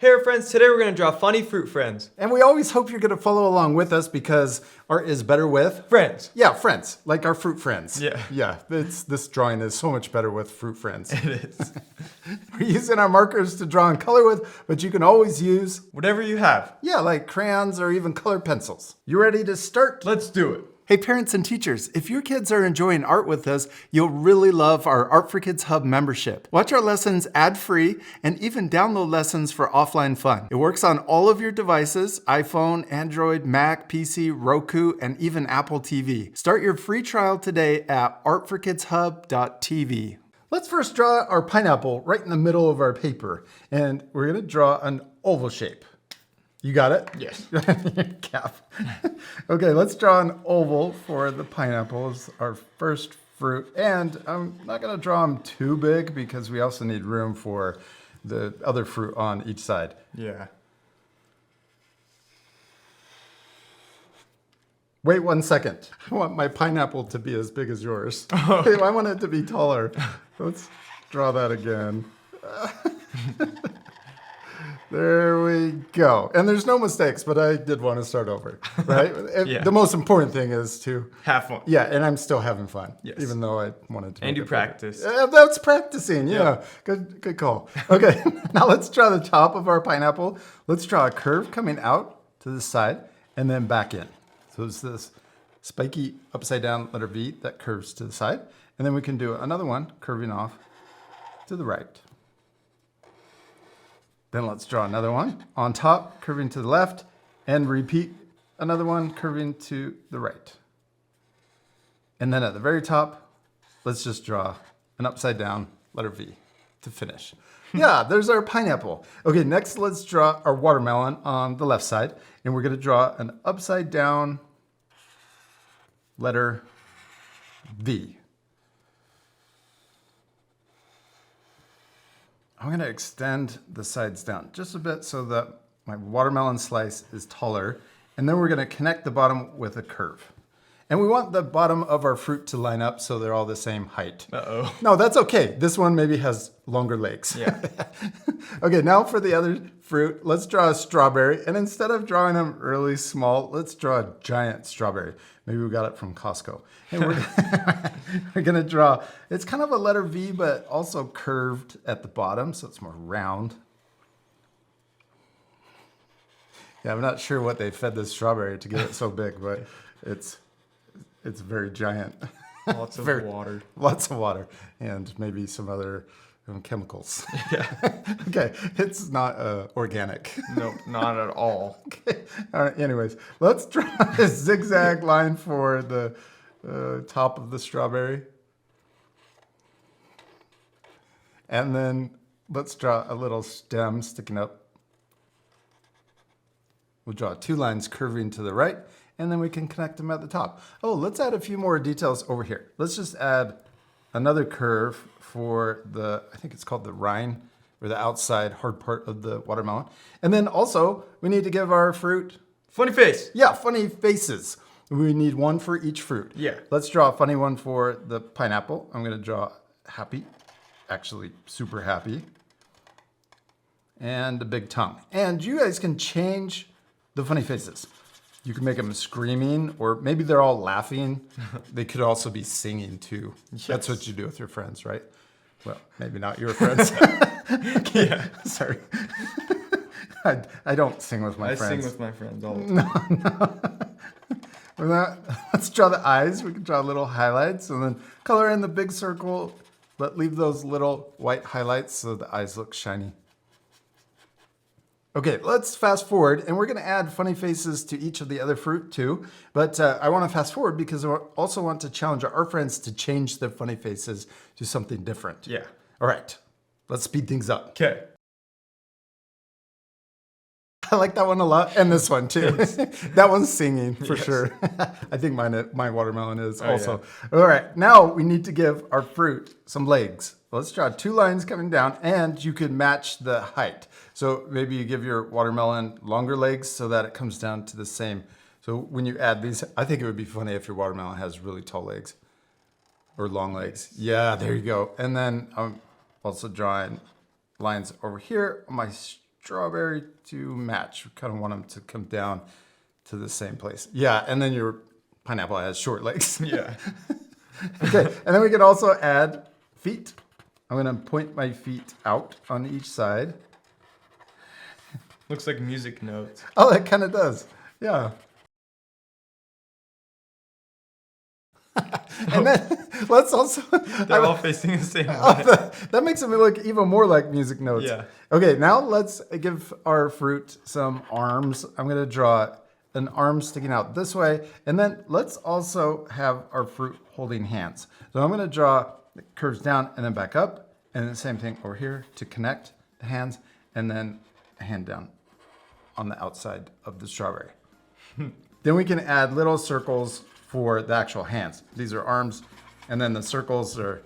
Hey friends, today we're going to draw funny fruit friends. And we always hope you're going to follow along with us because art is better with Friends. Yeah, friends, like our fruit friends. Yeah. Yeah, this drawing is so much better with fruit friends. It is. We're using our markers to draw and color with, but you can always use, Whatever you have. yeah, like crayons or even colored pencils. You ready to start? Let's do it. Hey parents and teachers, if your kids are enjoying art with us, you'll really love our Art for Kids Hub membership. Watch our lessons ad-free and even download lessons for offline fun. It works on all of your devices, iPhone, Android, Mac, PC, Roku, and even Apple TV. Start your free trial today at artforkidshub.tv. Let's first draw our pineapple right in the middle of our paper, and we're gonna draw an oval shape. You got it? Yes. Cap. Okay, let's draw an oval for the pineapple as our first fruit. And I'm not going to draw them too big because we also need room for the other fruit on each side. Yeah. Wait 1 second. I want my pineapple to be as big as yours. I want it to be taller. Let's draw that again. There we go. And there's no mistakes, but I did want to start over, right? Yeah. The most important thing is to... Have fun. Yeah, and I'm still having fun, Yes. even though I wanted to. And make you it better. practice. That's practicing, yeah. Yeah. Good call. Okay, now let's draw the top of our pineapple. Let's draw a curve coming out to the side and then back in. So it's this spiky upside down letter V that curves to the side. And then we can do another one curving off to the right. Then let's draw another one on top, curving to the left, and repeat another one curving to the right. And then at the very top, let's just draw an upside down letter V to finish. Yeah, there's our pineapple. Okay, next let's draw our watermelon on the left side, and we're gonna draw an upside down letter V. I'm going to extend the sides down just a bit so that my watermelon slice is taller. And then we're going to connect the bottom with a curve. And we want the bottom of our fruit to line up so they're all the same height. Uh-oh. No, that's okay. This one maybe has longer legs. Yeah. Okay, now for the other fruit, let's draw a strawberry. And instead of drawing them really small, let's draw a giant strawberry. Maybe we got it from Costco. And we're gonna draw, it's kind of a letter V, but also curved at the bottom, so it's more round. Yeah, I'm not sure what they fed this strawberry to get it so big, but it's very giant. Lots of water. Lots of water, and maybe some other chemicals. Yeah. Okay, it's not organic. Nope, not at all. Okay. All right. Anyways, let's draw a zigzag line for the top of the strawberry, and then let's draw a little stem sticking up. We'll draw 2 lines curving to the right, and then we can connect them at the top. Oh, let's add a few more details over here. Let's just add another curve for the, I think it's called the rind, or the outside hard part of the watermelon. And then also, we need to give our fruit, Funny face. yeah, funny faces. We need one for each fruit. Yeah. Let's draw a funny one for the pineapple. I'm gonna draw happy, actually super happy, and a big tongue. And you guys can change the funny faces. You can make them screaming, or maybe they're all laughing. They could also be singing too. Yes. That's what you do with your friends, right? Well, maybe not your friends. Yeah. Sorry. I don't sing with my I friends. sing with my friends all the time. Let's draw the eyes. We can draw little highlights and then color in the big circle, but leave those little white highlights so the eyes look shiny. Okay, let's fast forward, and we're going to add funny faces to each of the other fruit too. But I want to fast forward because I also want to challenge our friends to change their funny faces to something different. Yeah. All right, let's speed things up. Okay. I like that one a lot, and this one too. Yes. That one's singing for Yes. sure. I think my watermelon is Oh, also. All right, now we need to give our fruit some legs. Let's draw 2 lines coming down, and you could match the height. So maybe you give your watermelon longer legs so that it comes down to the same. So when you add these, I think it would be funny if your watermelon has really tall legs or long legs. Yeah, there you go. And then I'm also drawing lines over here on my strawberry to match. We kind of want them to come down to the same place. Yeah, and then your pineapple has short legs. Yeah. Okay, and then we can also add feet. I'm gonna point my feet out on each side. Looks like music notes. Oh, that kind of does. Yeah. And then let's also. They're all facing the same way. That makes them look even more like music notes. Yeah. Okay, now let's give our fruit some arms. I'm going to draw an arm sticking out this way. And then let's also have our fruit holding hands. So I'm going to draw the curves down and then back up. And then the same thing over here to connect the hands. And then a hand down on the outside of the strawberry. Then we can add little circles for the actual hands. These are arms, and then the circles are,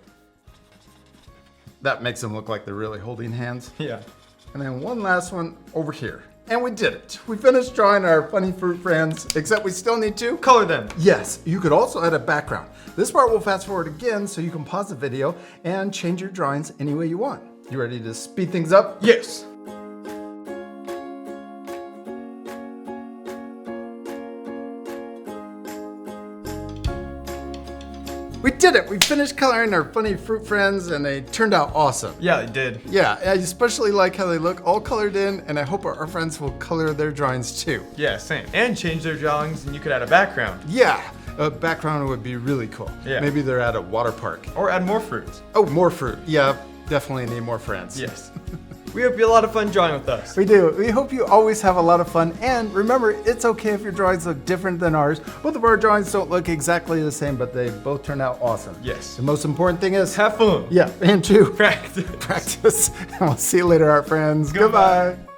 that makes them look like they're really holding hands. Yeah. And then one last one over here. And we did it. We finished drawing our funny fruit friends, except we still need to Color them. Yes, you could also add a background. This part will fast forward again so you can pause the video and change your drawings any way you want. You ready to speed things up? Yes. We did it! We finished coloring our funny fruit friends and they turned out awesome. Yeah, it did. Yeah, I especially like how they look all colored in, and I hope our friends will color their drawings too. Yeah, same. And change their drawings, and you could add a background. Yeah, a background would be really cool. Yeah. Maybe they're at a water park. Or add more fruits. Oh, more fruit. Yeah, definitely need more friends. Yes. We hope you had a lot of fun drawing with us. We do. We hope you always have a lot of fun. And remember, it's okay if your drawings look different than ours. Both of our drawings don't look exactly the same, but they both turn out awesome. Yes. The most important thing is Have fun. yeah, and two, Practice. practice. And we'll see you later, our friends. Goodbye. Goodbye.